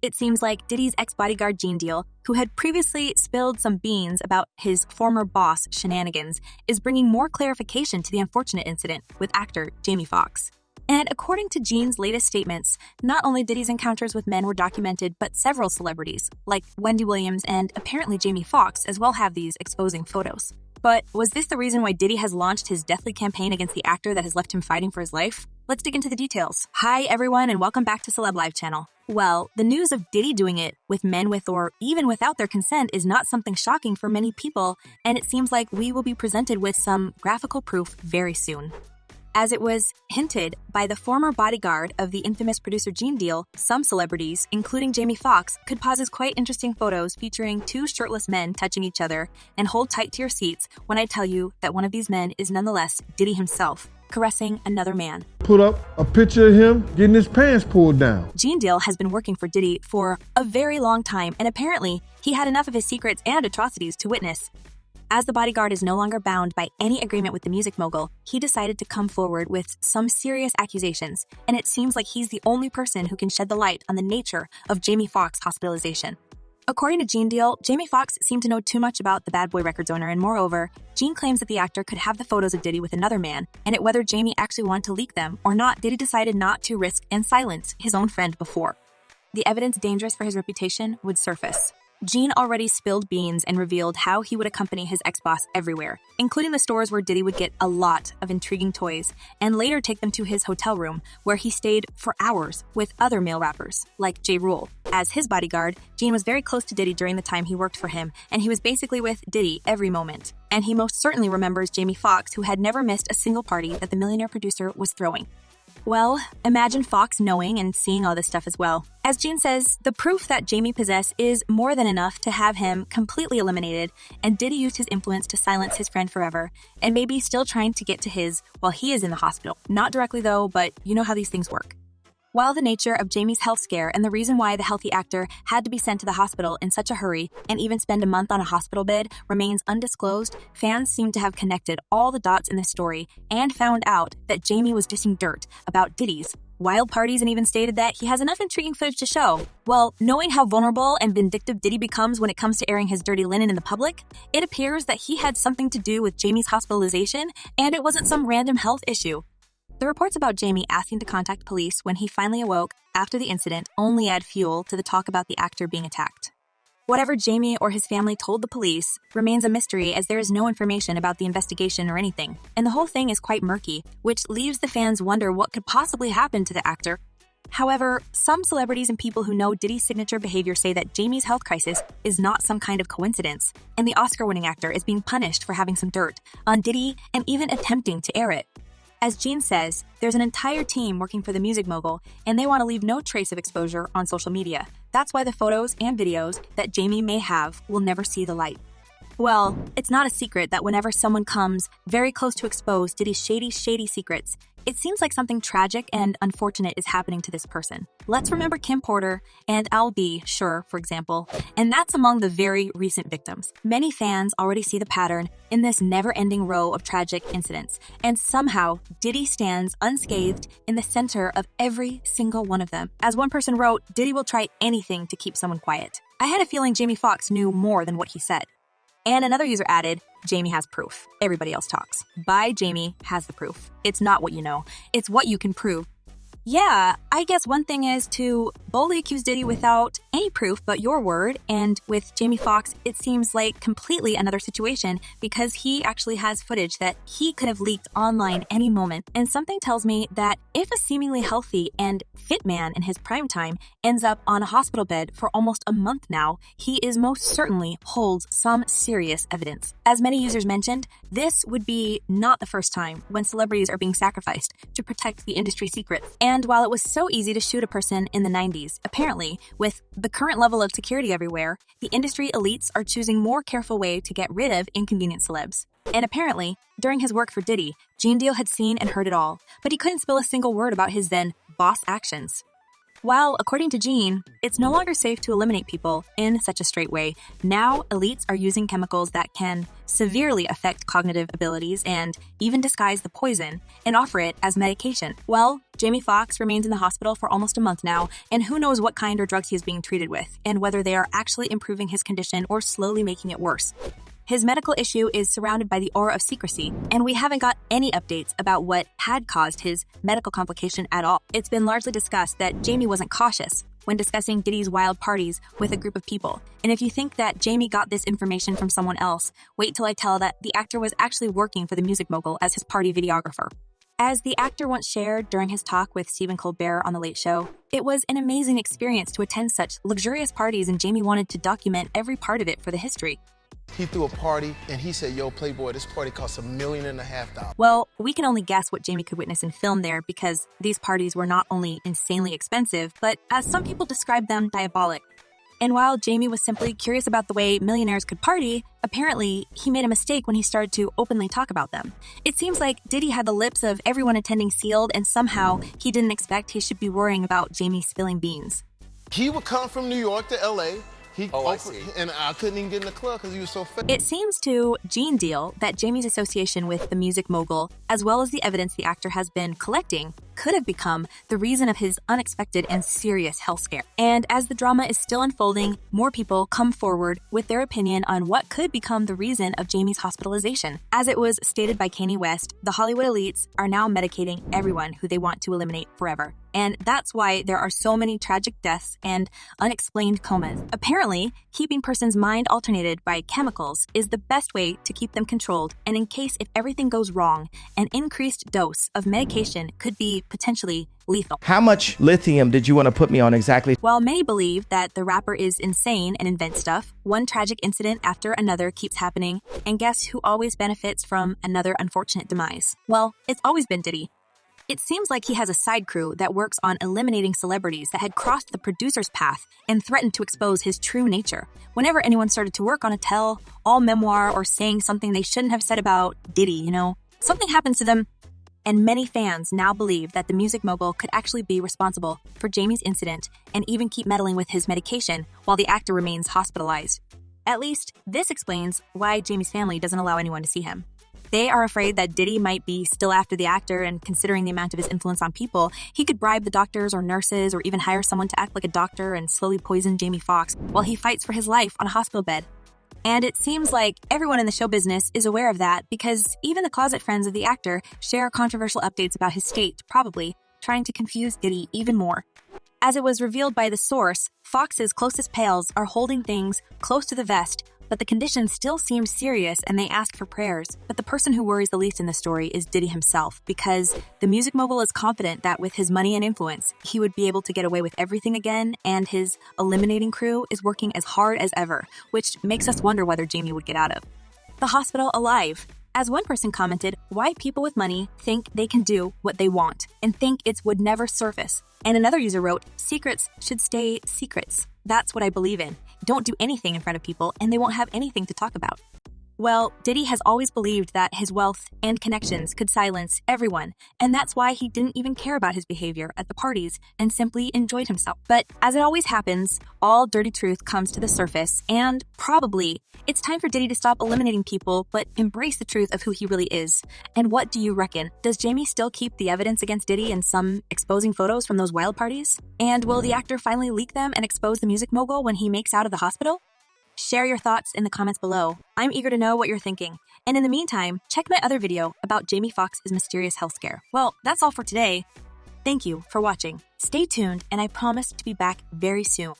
It seems like Diddy's ex-bodyguard Gene Deal, who had previously spilled some beans about his former boss, Shenanigans, is bringing more clarification to the unfortunate incident with actor Jamie Foxx. And according to Gene's latest statements, not only Diddy's encounters with men were documented, but several celebrities, like Wendy Williams and apparently Jamie Foxx, as well have these exposing photos. But was this the reason why Diddy has launched his deathly campaign against the actor that has left him fighting for his life? Let's dig into the details. Hi everyone and welcome back to Celeb Live channel. Well, the news of Diddy doing it with men with or even without their consent is not something shocking for many people, and it seems like we will be presented with some graphical proof very soon. As it was hinted by the former bodyguard of the infamous producer Gene Deal, some celebrities, including Jamie Foxx, could pose quite interesting photos featuring two shirtless men touching each other, and hold tight to your seats when I tell you that one of these men is nonetheless Diddy himself, caressing another man. Put up a picture of him getting his pants pulled down. Gene Deal has been working for Diddy for a very long time, and apparently he had enough of his secrets and atrocities to witness. As the bodyguard is no longer bound by any agreement with the music mogul, he decided to come forward with some serious accusations, and it seems like he's the only person who can shed the light on the nature of Jamie Foxx's hospitalization. According to Gene Deal, Jamie Foxx seemed to know too much about the Bad Boy Records owner, and moreover, Gene claims that the actor could have the photos of Diddy with another man, and whether Jamie actually wanted to leak them or not, Diddy decided not to risk and silence his own friend before the evidence dangerous for his reputation would surface. Gene already spilled beans and revealed how he would accompany his ex-boss everywhere, including the stores where Diddy would get a lot of intriguing toys, and later take them to his hotel room, where he stayed for hours with other male rappers, like J. Rule. As his bodyguard, Gene was very close to Diddy during the time he worked for him, and he was basically with Diddy every moment. And he most certainly remembers Jamie Foxx, who had never missed a single party that the millionaire producer was throwing. Well, imagine Fox knowing and seeing all this stuff as well. As Gene says, the proof that Jamie possessed is more than enough to have him completely eliminated, and Diddy used his influence to silence his friend forever, and maybe still trying to get to his while he is in the hospital. Not directly though, but you know how these things work. While the nature of Jamie's health scare and the reason why the healthy actor had to be sent to the hospital in such a hurry and even spend a month on a hospital bed remains undisclosed, fans seem to have connected all the dots in this story and found out that Jamie was dishing dirt about Diddy's wild parties and even stated that he has enough intriguing footage to show. Well, knowing how vulnerable and vindictive Diddy becomes when it comes to airing his dirty linen in the public, it appears that he had something to do with Jamie's hospitalization and it wasn't some random health issue. The reports about Jamie asking to contact police when he finally awoke after the incident only add fuel to the talk about the actor being attacked. Whatever Jamie or his family told the police remains a mystery, as there is no information about the investigation or anything, and the whole thing is quite murky, which leaves the fans wonder what could possibly happen to the actor. However, some celebrities and people who know Diddy's signature behavior say that Jamie's health crisis is not some kind of coincidence, and the Oscar-winning actor is being punished for having some dirt on Diddy and even attempting to air it. As Gene says, there's an entire team working for the music mogul, and they want to leave no trace of exposure on social media. That's why the photos and videos that Jamie may have will never see the light. Well, it's not a secret that whenever someone comes very close to expose Diddy's shady secrets, it seems like something tragic and unfortunate is happening to this person. Let's remember Kim Porter and Al B. Sure, for example, and that's among the very recent victims. Many fans already see the pattern in this never-ending row of tragic incidents, and somehow Diddy stands unscathed in the center of every single one of them. As one person wrote, Diddy will try anything to keep someone quiet. I had a feeling Jamie Foxx knew more than what he said. And another user added, Jamie has proof. Everybody else talks. Bye, Jamie has the proof. It's not what you know. It's what you can prove. Yeah, I guess one thing is to boldly accuse Diddy without any proof but your word, and with Jamie Foxx, it seems like completely another situation because he actually has footage that he could have leaked online any moment, and something tells me that if a seemingly healthy and fit man in his prime time ends up on a hospital bed for almost a month now, he is most certainly holds some serious evidence. As many users mentioned, this would be not the first time when celebrities are being sacrificed to protect the industry secrets. And while it was so easy to shoot a person in the 90s, apparently, with the current level of security everywhere, the industry elites are choosing more careful way to get rid of inconvenient celebs. And apparently, during his work for Diddy, Gene Deal had seen and heard it all, but he couldn't spill a single word about his then boss actions. While, according to Gene, it's no longer safe to eliminate people in such a straight way, now elites are using chemicals that can severely affect cognitive abilities and even disguise the poison and offer it as medication. Well, Jamie Foxx remains in the hospital for almost a month now, and who knows what kind or drugs he is being treated with, and whether they are actually improving his condition or slowly making it worse. His medical issue is surrounded by the aura of secrecy, and we haven't got any updates about what had caused his medical complication at all. It's been largely discussed that Jamie wasn't cautious when discussing Diddy's wild parties with a group of people. And if you think that Jamie got this information from someone else, wait till I tell that the actor was actually working for the music mogul as his party videographer. As the actor once shared during his talk with Stephen Colbert on The Late Show, it was an amazing experience to attend such luxurious parties, and Jamie wanted to document every part of it for the history. He threw a party and he said, "Yo, Playboy, this party costs $1.5 million." Well, we can only guess what Jamie could witness and film there, because these parties were not only insanely expensive, but as some people described them, diabolic. And while Jamie was simply curious about the way millionaires could party, apparently he made a mistake when he started to openly talk about them. It seems like Diddy had the lips of everyone attending sealed, and somehow he didn't expect he should be worrying about Jamie spilling beans. He would come from New York to LA. I see. And I couldn't even get in the club because he was so fat. It seems to Gene Deal that Jamie's association with the music mogul, as well as the evidence the actor has been collecting, could have become the reason of his unexpected and serious health scare. And as the drama is still unfolding, more people come forward with their opinion on what could become the reason of Jamie's hospitalization. As it was stated by Kanye West, the Hollywood elites are now medicating everyone who they want to eliminate forever. And that's why there are so many tragic deaths and unexplained comas. Apparently, keeping person's mind alternated by chemicals is the best way to keep them controlled, and in case if everything goes wrong, an increased dose of medication could be potentially lethal. How much lithium did you want to put me on exactly? While many believe that the rapper is insane and invents stuff, one tragic incident after another keeps happening, and guess who always benefits from another unfortunate demise? Well, it's always been Diddy. It seems like he has a side crew that works on eliminating celebrities that had crossed the producer's path and threatened to expose his true nature. Whenever anyone started to work on a tell-all memoir or saying something they shouldn't have said about Diddy, something happens to them. And many fans now believe that the music mogul could actually be responsible for Jamie's incident and even keep meddling with his medication while the actor remains hospitalized. At least, this explains why Jamie's family doesn't allow anyone to see him. They are afraid that Diddy might be still after the actor, and considering the amount of his influence on people, he could bribe the doctors or nurses or even hire someone to act like a doctor and slowly poison Jamie Foxx while he fights for his life on a hospital bed. And it seems like everyone in the show business is aware of that, because even the closet friends of the actor share controversial updates about his state, probably trying to confuse Diddy even more. As it was revealed by The Source, Fox's closest pals are holding things close to the vest, but the condition still seems serious and they ask for prayers. But the person who worries the least in the story is Diddy himself, because the music mogul is confident that with his money and influence, he would be able to get away with everything again, and his eliminating crew is working as hard as ever, which makes us wonder whether Jamie would get out of the hospital alive. As one person commented, why people with money think they can do what they want and think it would never surface. And another user wrote, secrets should stay secrets. That's what I believe in. Don't do anything in front of people and they won't have anything to talk about. Well, Diddy has always believed that his wealth and connections could silence everyone, and that's why he didn't even care about his behavior at the parties and simply enjoyed himself. But as it always happens, all dirty truth comes to the surface, and probably it's time for Diddy to stop eliminating people but embrace the truth of who he really is. And what do you reckon? Does Jamie still keep the evidence against Diddy and some exposing photos from those wild parties? And will the actor finally leak them and expose the music mogul when he makes out of the hospital? Share your thoughts in the comments below. I'm eager to know what you're thinking. And in the meantime, check my other video about Jamie Foxx's mysterious health scare. Well, that's all for today. Thank you for watching. Stay tuned, and I promise to be back very soon.